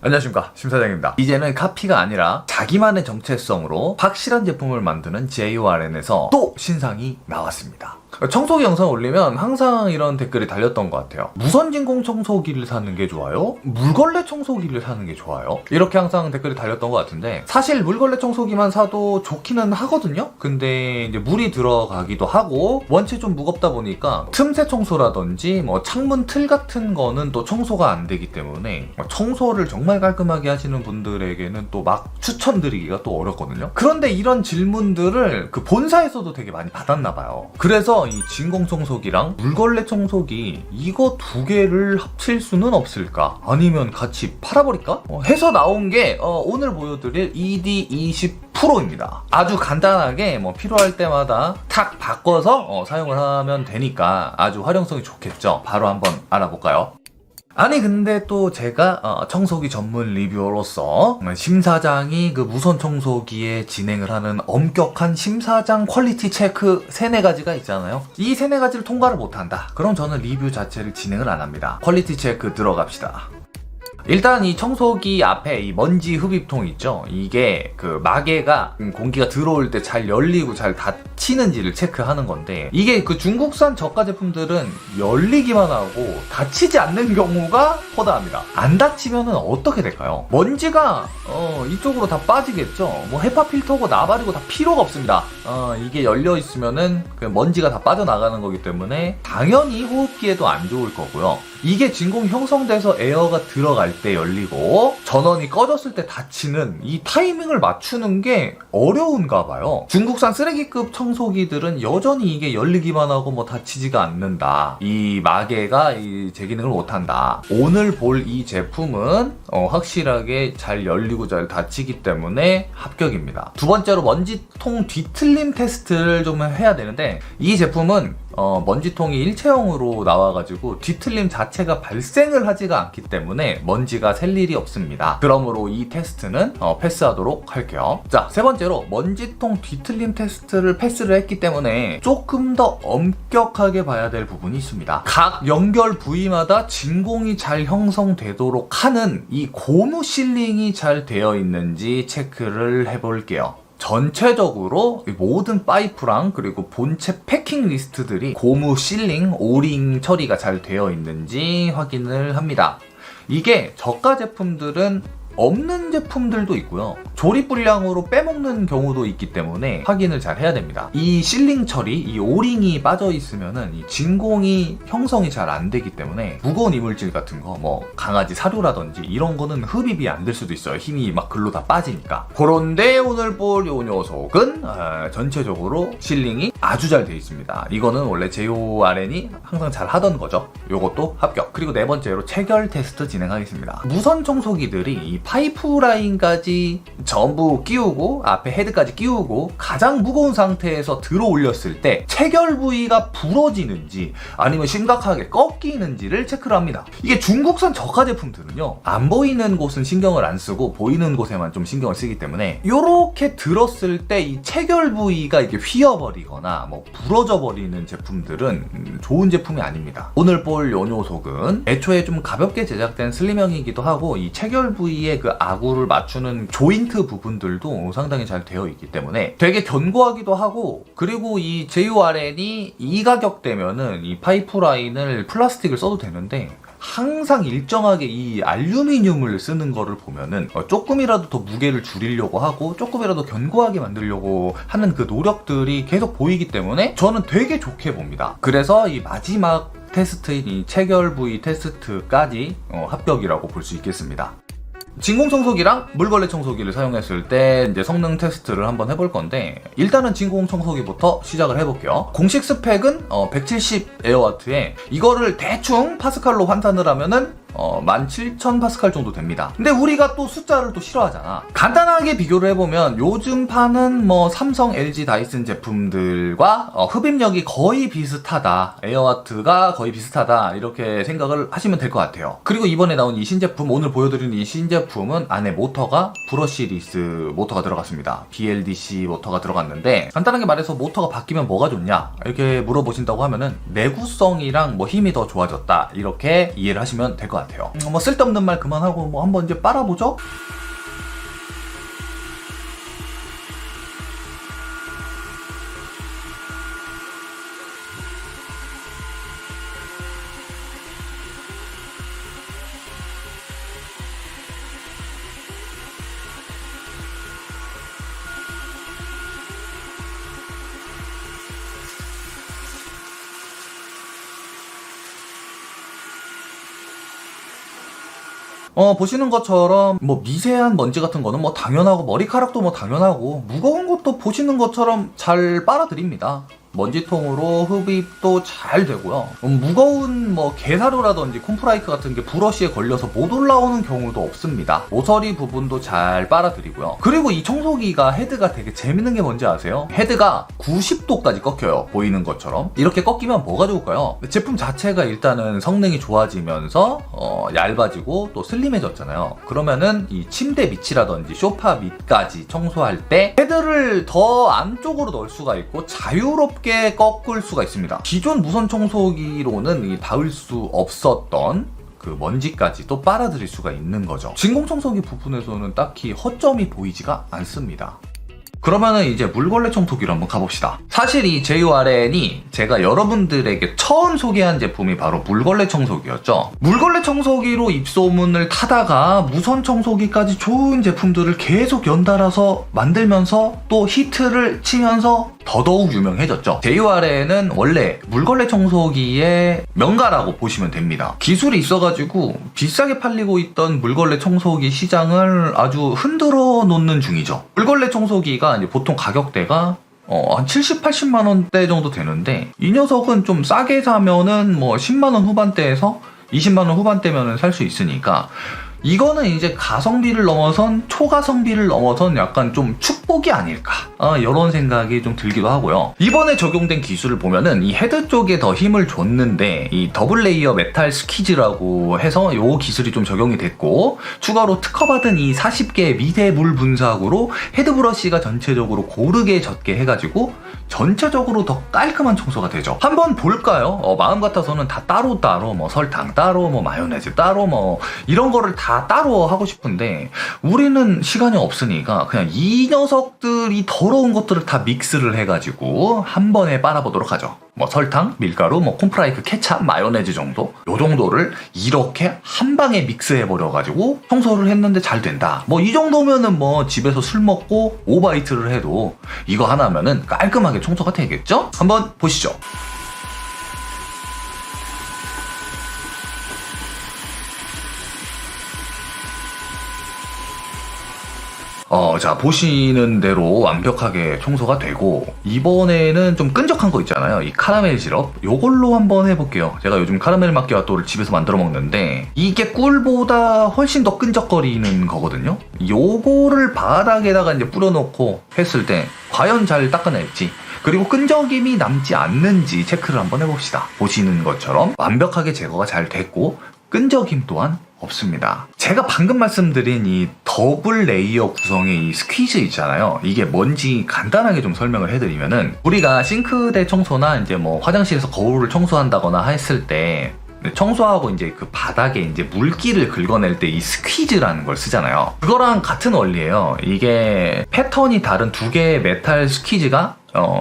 안녕하십니까, 심사장입니다. 이제는 카피가 아니라 자기만의 정체성으로 확실한 제품을 만드는 JORN에서 또 신상이 나왔습니다. 청소기 영상 올리면 항상 이런 댓글이 달렸던 것 같아요. 무선진공 청소기를 사는 게 좋아요? 물걸레 청소기를 사는 게 좋아요? 이렇게 항상 댓글이 달렸던 것 같은데, 사실 물걸레 청소기만 사도 좋기는 하거든요? 근데 이제 물이 들어가기도 하고 원체 좀 무겁다 보니까 틈새 청소라든지 뭐 창문 틀 같은 거는 또 청소가 안 되기 때문에 청소를 정말 깔끔하게 하시는 분들에게는 또 막 추천드리기가 또 어렵거든요. 그런데 이런 질문들을 그 본사에서도 되게 많이 받았나 봐요. 그래서 이 진공 청소기랑 물걸레 청소기 이거 두 개를 합칠 수는 없을까? 아니면 같이 팔아버릴까? 해서 나온 게 오늘 보여드릴 ED20 프로입니다. 아주 간단하게 뭐 필요할 때마다 탁 바꿔서 사용을 하면 되니까 아주 활용성이 좋겠죠. 바로 한번 알아볼까요? 아니 근데 또 제가 청소기 전문 리뷰어로서 심사장이 그 무선 청소기에 진행을 하는 엄격한 심사장 퀄리티 체크 3-4가지가 있잖아요. 이 3-4가지를 통과를 못한다. 그럼 저는 리뷰 자체를 진행을 안 합니다. 퀄리티 체크 들어갑시다. 일단 이 청소기 앞에 이 먼지 흡입통 있죠? 이게 그 마개가 공기가 들어올 때 잘 열리고 잘 닫히는지를 체크하는 건데, 이게 그 중국산 저가 제품들은 열리기만 하고 닫히지 않는 경우가 허다합니다. 안 닫히면은 어떻게 될까요? 먼지가 이쪽으로 다 빠지겠죠? 뭐 헤파 필터고 나발이고 다 필요가 없습니다. 이게 열려 있으면은 그 먼지가 다 빠져나가는 거기 때문에 당연히 호흡기에도 안 좋을 거고요. 이게 진공 형성돼서 에어가 들어갈 때 열리고 전원이 꺼졌을 때 닫히는 이 타이밍을 맞추는 게 어려운가 봐요. 중국산 쓰레기급 청소기들은 여전히 이게 열리기만 하고 뭐 닫히지가 않는다. 이 마개가 제 기능을 못한다. 오늘 볼 이 제품은 확실하게 잘 열리고 잘 닫히기 때문에 합격입니다. 두 번째로 먼지통 뒤틀림 테스트를 좀 해야 되는데, 이 제품은 먼지통이 일체형으로 나와가지고 뒤틀림 자체가 발생을 하지가 않기 때문에 먼지가 셀 일이 없습니다. 그러므로 이 테스트는 패스하도록 할게요. 자, 세 번째로 먼지통 뒤틀림 테스트를 패스를 했기 때문에 조금 더 엄격하게 봐야 될 부분이 있습니다. 각 연결 부위마다 진공이 잘 형성되도록 하는 이 고무 실링이 잘 되어 있는지 체크를 해볼게요. 전체적으로 모든 파이프랑 그리고 본체 패킹 리스트들이 고무 실링, 오링 처리가 잘 되어 있는지 확인을 합니다. 이게 저가 제품들은 없는 제품들도 있고요. 조립 불량으로 빼먹는 경우도 있기 때문에 확인을 잘 해야 됩니다. 이 실링 처리, 이 오링이 빠져 있으면은 이 진공이 형성이 잘 안 되기 때문에 무거운 이물질 같은 거, 뭐 강아지 사료라든지 이런 거는 흡입이 안 될 수도 있어요. 힘이 막 글로 다 빠지니까. 그런데 오늘 볼 요 녀석은 전체적으로 실링이 아주 잘 되어 있습니다. 이거는 원래 JORN이 항상 잘 하던 거죠. 요것도 합격. 그리고 네 번째로 체결 테스트 진행하겠습니다. 무선 청소기들이 이 파이프라인까지 전부 끼우고 앞에 헤드까지 끼우고 가장 무거운 상태에서 들어 올렸을 때 체결 부위가 부러지는지 아니면 심각하게 꺾이는지를 체크를 합니다. 이게 중국산 저가 제품들은요, 안 보이는 곳은 신경을 안 쓰고 보이는 곳에만 좀 신경을 쓰기 때문에 이렇게 들었을 때 이 체결 부위가 이게 휘어버리거나 뭐 부러져 버리는 제품들은 좋은 제품이 아닙니다. 오늘 볼 요 녀석은 애초에 좀 가볍게 제작된 슬림형이기도 하고 이 체결 부위에 그 아구를 맞추는 조인트 부분들도 상당히 잘 되어 있기 때문에 되게 견고하기도 하고, 그리고 이 JORN이 이 가격대면은 이 파이프라인을 플라스틱을 써도 되는데 항상 일정하게 이 알루미늄을 쓰는 거를 보면은 조금이라도 더 무게를 줄이려고 하고 조금이라도 견고하게 만들려고 하는 그 노력들이 계속 보이기 때문에 저는 되게 좋게 봅니다. 그래서 이 마지막 테스트인 이 체결 부위 테스트까지 합격이라고 볼 수 있겠습니다. 진공 청소기랑 물걸레 청소기를 사용했을 때 이제 성능 테스트를 한번 해볼 건데, 일단은 진공 청소기부터 시작을 해볼게요. 공식 스펙은 170 에어와트에 이거를 대충 파스칼로 환산을 하면은 17,000파스칼 정도 됩니다. 근데 우리가 또 숫자를 또 싫어하잖아. 간단하게 비교를 해보면 요즘 파는 뭐 삼성, LG, 다이슨 제품들과 흡입력이 거의 비슷하다, 에어와트가 거의 비슷하다, 이렇게 생각을 하시면 될 것 같아요. 그리고 이번에 나온 이 신제품, 오늘 보여드리는 이 신제품은 안에 모터가 브러시리스 모터가 들어갔습니다. BLDC 모터가 들어갔는데, 간단하게 말해서 모터가 바뀌면 뭐가 좋냐 이렇게 물어보신다고 하면은 내구성이랑 뭐 힘이 더 좋아졌다, 이렇게 이해를 하시면 될 것 같아요. 같아요. 뭐 쓸데없는 말 그만하고 뭐 한번 이제 빨아보죠. 보시는 것처럼 뭐 미세한 먼지 같은 거는 뭐 당연하고 머리카락도 뭐 당연하고 무거운 것도 보시는 것처럼 잘 빨아들입니다. 먼지통으로 흡입도 잘 되고요. 무거운 뭐 게사료라든지 콤프라이크 같은 게 브러쉬에 걸려서 못 올라오는 경우도 없습니다. 모서리 부분도 잘 빨아들이고요. 그리고 이 청소기가 헤드가 되게 재밌는 게 뭔지 아세요? 헤드가 90도까지 꺾여요. 보이는 것처럼. 이렇게 꺾이면 뭐가 좋을까요? 제품 자체가 일단은 성능이 좋아지면서 얇아지고 또 슬림해졌잖아요. 그러면은 이 침대 밑이라든지 소파 밑까지 청소할 때 헤드를 더 안쪽으로 넣을 수가 있고 자유롭게 꺾을 수가 있습니다. 기존 무선 청소기로는 닿을 수 없었던 그 먼지까지 또 빨아들일 수가 있는 거죠. 진공 청소기 부분에서는 딱히 허점이 보이지가 않습니다. 그러면은 이제 물걸레 청소기로 한번 가봅시다. 사실 이 JORN이 제가 여러분들에게 처음 소개한 제품이 바로 물걸레 청소기였죠. 물걸레 청소기로 입소문을 타다가 무선 청소기까지 좋은 제품들을 계속 연달아서 만들면서 또 히트를 치면서 더더욱 유명해졌죠. JORN은 원래 물걸레 청소기의 명가라고 보시면 됩니다. 기술이 있어가지고 비싸게 팔리고 있던 물걸레 청소기 시장을 아주 흔들어 놓는 중이죠. 물걸레 청소기가 이제 보통 가격대가 한 70, 80만 원대 정도 되는데 이 녀석은 좀 싸게 사면은 뭐 10만 원 후반대에서 20만 원 후반대면은 살 수 있으니까 이거는 이제 가성비를 넘어선 초가성비를 넘어선 약간 좀 축복이 아닐까 이런 생각이 좀 들기도 하고요. 이번에 적용된 기술을 보면은 이 헤드 쪽에 더 힘을 줬는데 이 더블 레이어 메탈 스퀴즈라고 해서 이 기술이 좀 적용이 됐고 추가로 특허받은 이 40개의 미세물 분사구로 헤드 브러쉬가 전체적으로 고르게 젖게 해가지고 전체적으로 더 깔끔한 청소가 되죠. 한번 볼까요? 마음 같아서는 다 따로따로 뭐 설탕 따로 뭐 마요네즈 따로 뭐 이런 거를 다 따로 하고 싶은데 우리는 시간이 없으니까 그냥 이 녀석들이 더러운 것들을 다 믹스를 해가지고 한 번에 빨아보도록 하죠. 뭐 설탕, 밀가루, 뭐 콤프라이크, 케찹, 마요네즈 정도 요 정도를 이렇게 한 방에 믹스해버려가지고 청소를 했는데 잘 된다. 뭐 이 정도면은 뭐 집에서 술 먹고 오바이트를 해도 이거 하나면은 깔끔하게 청소가 되겠죠? 한번 보시죠. 자, 보시는 대로 완벽하게 청소가 되고 이번에는 좀 끈적한 거 있잖아요. 이 카라멜 시럽 요걸로 한번 해볼게요. 제가 요즘 카라멜 마키아토를 집에서 만들어 먹는데 이게 꿀보다 훨씬 더 끈적거리는 거거든요. 요거를 바닥에다가 이제 뿌려놓고 했을 때 과연 잘 닦아낼지 그리고 끈적임이 남지 않는지 체크를 한번 해봅시다. 보시는 것처럼 완벽하게 제거가 잘 됐고 끈적임 또한 없습니다. 제가 방금 말씀드린 이 더블 레이어 구성의 이 스퀴즈 있잖아요. 이게 뭔지 간단하게 좀 설명을 해드리면은 우리가 싱크대 청소나 이제 뭐 화장실에서 거울을 청소한다거나 했을 때 청소하고 이제 그 바닥에 이제 물기를 긁어낼 때 이 스퀴즈라는 걸 쓰잖아요. 그거랑 같은 원리예요. 이게 패턴이 다른 두 개의 메탈 스퀴즈가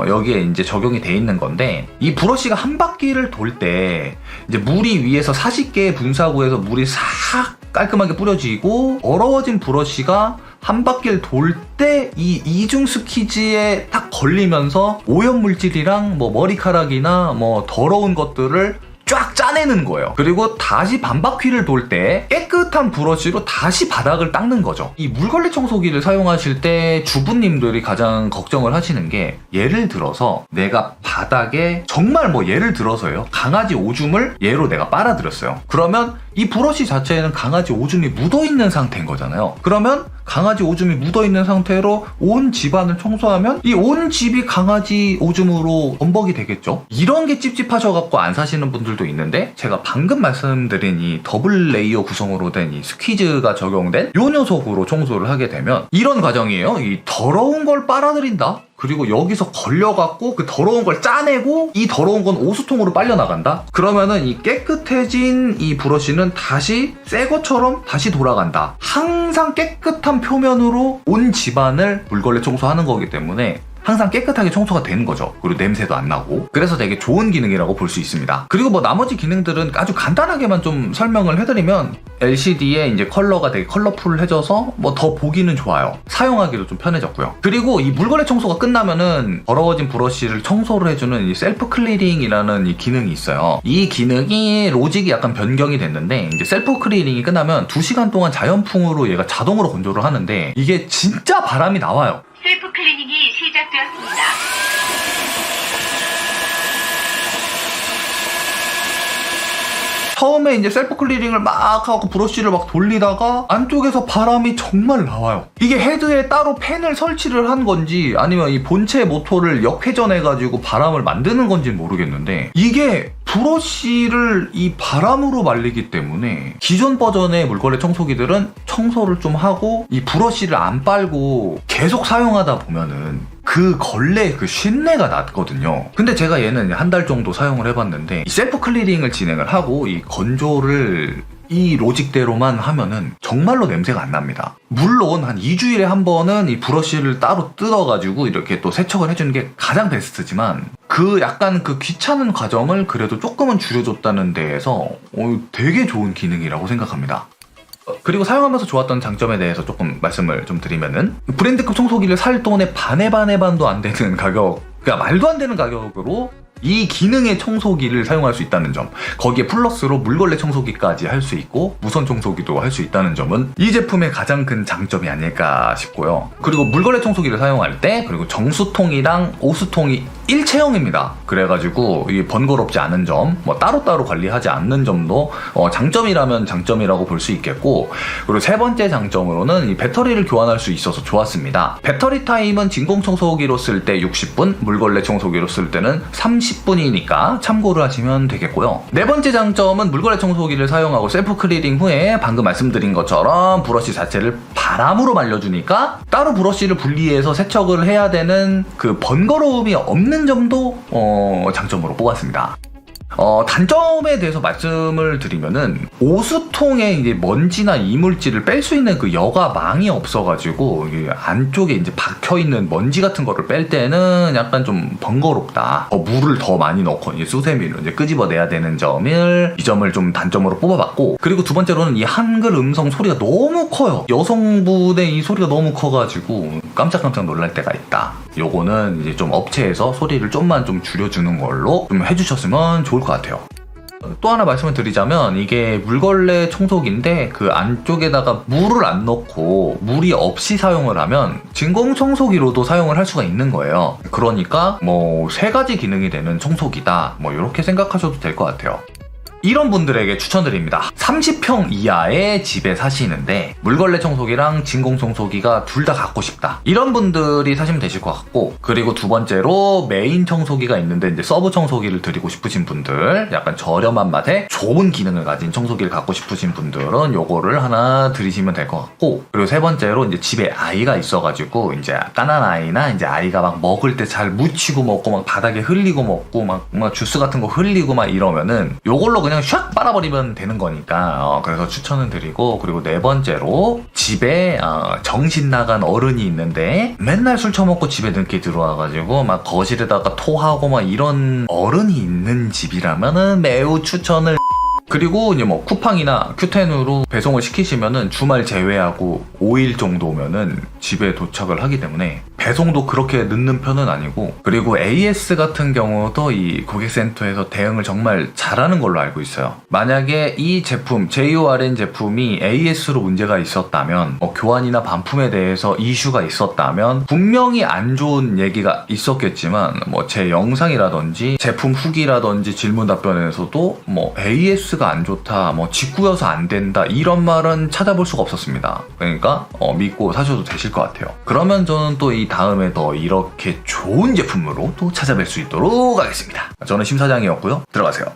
여기에 이제 적용이 돼 있는 건데 이 브러쉬가 한 바퀴를 돌 때 이제 물이 위에서 40개의 분사구에서 물이 싹 깔끔하게 뿌려지고 더러워진 브러쉬가 한 바퀴를 돌 때 이 이중 스퀴즈에 딱 걸리면서 오염 물질이랑 뭐 머리카락이나 뭐 더러운 것들을 쫙 짜내는 거예요. 그리고 다시 반바퀴를 돌 때 깨끗한 브러쉬로 다시 바닥을 닦는 거죠. 이 물걸레 청소기를 사용하실 때 주부님들이 가장 걱정을 하시는 게 예를 들어서 내가 바닥에 정말 뭐 예를 들어서요 강아지 오줌을 얘로 내가 빨아들였어요. 그러면 이 브러쉬 자체에는 강아지 오줌이 묻어있는 상태인 거잖아요. 그러면 강아지 오줌이 묻어있는 상태로 온 집안을 청소하면 이 온 집이 강아지 오줌으로 범벅이 되겠죠. 이런 게 찝찝하셔갖고 안 사시는 분들도 있는데 제가 방금 말씀드린 이 더블 레이어 구성으로 된 이 스퀴즈가 적용된 요 녀석으로 청소를 하게 되면 이런 과정이에요. 이 더러운 걸 빨아들인다? 그리고 여기서 걸려갖고 그 더러운 걸 짜내고 이 더러운 건 오수통으로 빨려나간다? 그러면은 이 깨끗해진 이 브러쉬는 다시 새 것처럼 다시 돌아간다. 항상 깨끗한 표면으로 온 집안을 물걸레 청소하는 거기 때문에 항상 깨끗하게 청소가 되는 거죠. 그리고 냄새도 안 나고. 그래서 되게 좋은 기능이라고 볼 수 있습니다. 그리고 뭐 나머지 기능들은 아주 간단하게만 좀 설명을 해드리면 LCD에 이제 컬러가 되게 컬러풀해져서 뭐 더 보기는 좋아요. 사용하기도 좀 편해졌고요. 그리고 이 물걸레 청소가 끝나면은 더러워진 브러쉬를 청소를 해주는 이 셀프 클리닝이라는 이 기능이 있어요. 이 기능이 로직이 약간 변경이 됐는데 이제 셀프 클리닝이 끝나면 2시간 동안 자연풍으로 얘가 자동으로 건조를 하는데 이게 진짜 바람이 나와요. 셀프 클리닝이 시작되었습니다. 처음에 이제 셀프 클리닝을 막 하고 브러쉬를 막 돌리다가 안쪽에서 바람이 정말 나와요. 이게 헤드에 따로 팬을 설치를 한 건지 아니면 이 본체 모터를 역회전해가지고 바람을 만드는 건지 모르겠는데 이게 브러쉬를 이 바람으로 말리기 때문에 기존 버전의 물걸레 청소기들은 청소를 좀 하고 이 브러쉬를 안 빨고 계속 사용하다 보면은 그 걸레 그 쉰내가 났거든요. 근데 제가 얘는 한 달 정도 사용을 해봤는데 이 셀프 클리닝을 진행을 하고 이 건조를 이 로직대로만 하면은 정말로 냄새가 안 납니다. 물론 한 2주일에 한 번은 이 브러쉬를 따로 뜯어가지고 이렇게 또 세척을 해주는 게 가장 베스트지만 그 약간 그 귀찮은 과정을 그래도 조금은 줄여줬다는 데에서 되게 좋은 기능이라고 생각합니다. 그리고 사용하면서 좋았던 장점에 대해서 조금 말씀을 좀 드리면은 브랜드급 청소기를 살 돈의 반의 반도 안 되는 가격, 그러니까 말도 안 되는 가격으로 이 기능의 청소기를 사용할 수 있다는 점, 거기에 플러스로 물걸레 청소기까지 할 수 있고 무선 청소기도 할 수 있다는 점은 이 제품의 가장 큰 장점이 아닐까 싶고요. 그리고 물걸레 청소기를 사용할 때 그리고 정수통이랑 오수통이 일체형입니다. 그래가지고 이게 번거롭지 않은 점, 뭐 따로따로 관리하지 않는 점도 장점이라면 장점이라고 볼 수 있겠고, 그리고 세 번째 장점으로는 이 배터리를 교환할 수 있어서 좋았습니다. 배터리 타임은 진공 청소기로 쓸 때 60분, 물걸레 청소기로 쓸 때는 30분이니까 참고를 하시면 되겠고요. 네 번째 장점은 물걸레 청소기를 사용하고 셀프 클리닝 후에 방금 말씀드린 것처럼 브러쉬 자체를 바람으로 말려주니까 따로 브러쉬를 분리해서 세척을 해야 되는 그 번거로움이 없는 점도 장점으로 뽑았습니다. 단점에 대해서 말씀을 드리면은 오수통에 이제 먼지나 이물질을 뺄 수 있는 그 여과망이 없어가지고 이게 안쪽에 이제 박혀있는 먼지 같은 거를 뺄 때는 약간 좀 번거롭다. 물을 더 많이 넣고 이제 수세미로 이제 끄집어내야 되는 이 점을 좀 단점으로 뽑아봤고, 그리고 두 번째로는 이 한글 음성 소리가 너무 커요. 여성분의 이 소리가 너무 커가지고 깜짝깜짝 놀랄 때가 있다. 요거는 이제 좀 업체에서 소리를 좀만 좀 줄여주는 걸로 좀 해주셨으면 좋을 것 같아요. 또 하나 말씀을 드리자면 이게 물걸레 청소기인데 그 안쪽에다가 물을 안 넣고 물이 없이 사용을 하면 진공 청소기로도 사용을 할 수가 있는 거예요. 그러니까 뭐 세 가지 기능이 되는 청소기다, 뭐 이렇게 생각하셔도 될 것 같아요. 이런 분들에게 추천드립니다. 30평 이하의 집에 사시는데 물걸레 청소기랑 진공 청소기가 둘 다 갖고 싶다, 이런 분들이 사시면 되실 것 같고, 그리고 두 번째로 메인 청소기가 있는데 이제 서브 청소기를 드리고 싶으신 분들, 약간 저렴한 맛에 좋은 기능을 가진 청소기를 갖고 싶으신 분들은 요거를 하나 드리시면 될 것 같고, 그리고 세 번째로 이제 집에 아이가 있어가지고 이제 까난 아이나 이제 아이가 막 먹을 때 잘 묻히고 먹고 막 바닥에 흘리고 먹고 막 주스 같은 거 흘리고 막 이러면은 요걸로 그냥 샥 빨아버리면 되는 거니까 그래서 추천을 드리고, 그리고 네 번째로 집에 정신 나간 어른이 있는데 맨날 술 처먹고 집에 늦게 들어와가지고 막 거실에다가 토하고 막 이런 어른이 있는 집이라면은 매우 추천을. 그리고 이제 뭐 쿠팡이나 큐텐으로 배송을 시키시면은 주말 제외하고 5일 정도면은 집에 도착을 하기 때문에 배송도 그렇게 늦는 편은 아니고, 그리고 AS 같은 경우도 이 고객센터에서 대응을 정말 잘하는 걸로 알고 있어요. 만약에 이 제품 JORN 제품이 AS로 문제가 있었다면, 교환이나 반품에 대해서 이슈가 있었다면 분명히 안 좋은 얘기가 있었겠지만 제 영상이라든지 제품 후기라든지 질문 답변에서도 AS가 안 좋다, 직구여서 안 된다, 이런 말은 찾아볼 수가 없었습니다. 그러니까 믿고 사셔도 되실 것 같아요. 그러면 저는 또 이 다음에 더 이렇게 좋은 제품으로 또 찾아뵐 수 있도록 하겠습니다. 저는 심 사장이었고요. 들어가세요.